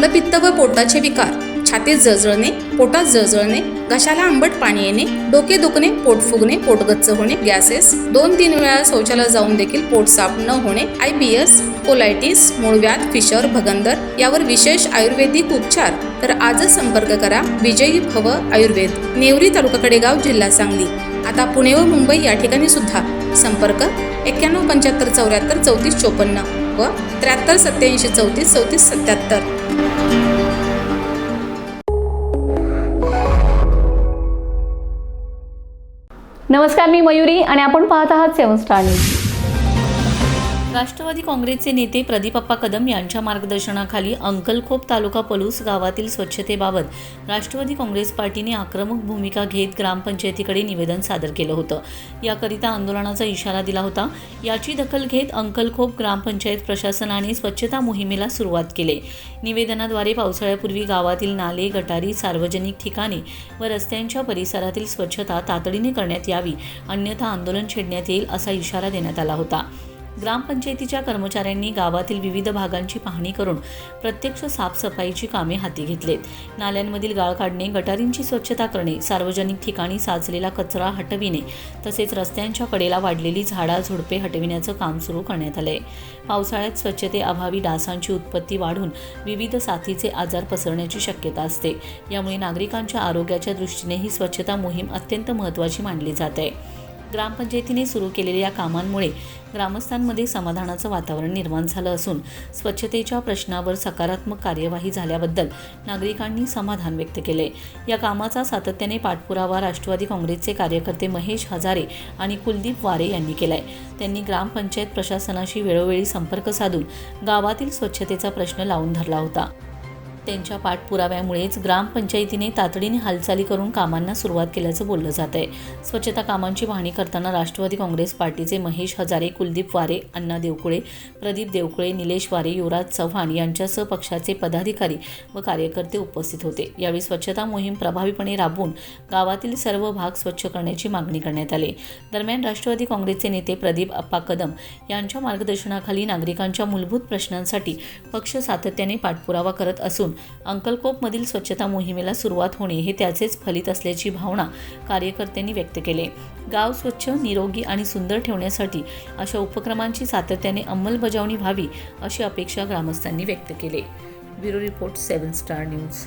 मलपित्त व पोटाचे विकार, छातीत जळजळणे, पोटात जळजळणे, घशाला आंबट पाणी येणे, डोके दुखणे, पोट फुगणे, पोट गच्च होणे, गॅसेस, 2-3 वेळा शौचालयात जाऊन देखील पोट साफ न होणे, IBS, कोलायटिस, मूळव्याध, फिशर, भगंदर यावर विशेष आयुर्वेदिक उपचार. तर आजच संपर्क करा विजयी भव आयुर्वेद, नेवरी तालुका कडेगाव, जिल्हा सांगली. आता पुणे व मुंबई या ठिकाणी सुद्धा. संपर्क 91 75 74 34 54 व 73 87 34 34 77. नमस्कार, मी मयुरी आणि आपण पाहत आहात 7 स्टार न्यूज. राष्ट्रवादी काँग्रेसचे नेते प्रदीपप्पा कदम यांच्या मार्गदर्शनाखाली अंकलखोप तालुका पलूस गावातील स्वच्छतेबाबत राष्ट्रवादी काँग्रेस पार्टीने आक्रमक भूमिका घेत ग्रामपंचायतीकडे निवेदन सादर केलं होतं. याकरिता आंदोलनाचा इशारा दिला होता. याची दखल घेत अंकलखोप ग्रामपंचायत प्रशासनाने स्वच्छता मोहिमेला सुरुवात केली. निवेदनाद्वारे पावसाळ्यापूर्वी गावातील नाले, गटारी, सार्वजनिक ठिकाणे व रस्त्यांच्या परिसरातील स्वच्छता तातडीने करण्यात यावी, अन्यथा आंदोलन छेडण्यात येईल असा इशारा देण्यात आला होता. ग्रामपंचायतीच्या कर्मचाऱ्यांनी गावातील विविध भागांची पाहणी करून प्रत्यक्ष साफसफाईची कामे हाती घेतलेत. नाल्यांमधील गाळ काढणे, गटारींची स्वच्छता करणे, सार्वजनिक ठिकाणी साचलेला कचरा हटविणे तसेच रस्त्यांच्या कडेला वाढलेली झाडा-झुडपे हटविण्याचं काम सुरू करण्यात आलंय. पावसाळ्यात स्वच्छतेअभावी डासांची उत्पत्ती वाढून विविध साथीचे आजार पसरण्याची शक्यता असते. यामुळे नागरिकांच्या आरोग्याच्या दृष्टीने ही स्वच्छता मोहीम अत्यंत महत्त्वाची मानली जाते. ग्रामपंचायतीने सुरू केलेल्या या कामांमुळे ग्रामस्थांमध्ये समाधानाचं वातावरण निर्माण झालं असून स्वच्छतेच्या प्रश्नावर सकारात्मक कार्यवाही झाल्याबद्दल नागरिकांनी समाधान व्यक्त केले. या कामाचा सातत्याने पाठपुरावा राष्ट्रवादी काँग्रेसचे कार्यकर्ते महेश हजारे आणि कुलदीप वारे यांनी केलाय. त्यांनी ग्रामपंचायत प्रशासनाशी वेळोवेळी संपर्क साधून गावातील स्वच्छतेचा प्रश्न लावून धरला होता. त्यांच्या पाठपुराव्यामुळेच ग्रामपंचायतीने तातडीने हालचाली करून कामांना सुरुवात केल्याचं बोललं जात आहे. स्वच्छता कामांची पाहणी करताना राष्ट्रवादी काँग्रेस पार्टीचे महेश हजारे, कुलदीप वारे, अण्णा देवकुळे, प्रदीप देवकुळे, निलेश वारे, युवराज चव्हाण यांच्यासह पक्षाचे पदाधिकारी व कार्यकर्ते उपस्थित होते. यावेळी स्वच्छता मोहीम प्रभावीपणे राबवून गावातील सर्व भाग स्वच्छ करण्याची मागणी करण्यात आली. दरम्यान राष्ट्रवादी काँग्रेसचे नेते प्रदीपप्पा कदम यांच्या मार्गदर्शनाखाली नागरिकांच्या मूलभूत प्रश्नांसाठी पक्ष सातत्याने पाठपुरावा करत असून अंकलकोपमधील स्वच्छता मोहिमेला सुरुवात होणे हे त्याचेच फलित असल्याची भावना कार्यकर्त्यांनी व्यक्त केली. गाव स्वच्छ, निरोगी आणि सुंदर ठेवण्यासाठी अशा उपक्रमांची सातत्याने अंमलबजावणी व्हावी अशी अपेक्षा ग्रामस्थांनी व्यक्त केली. Bureau report 7 star news.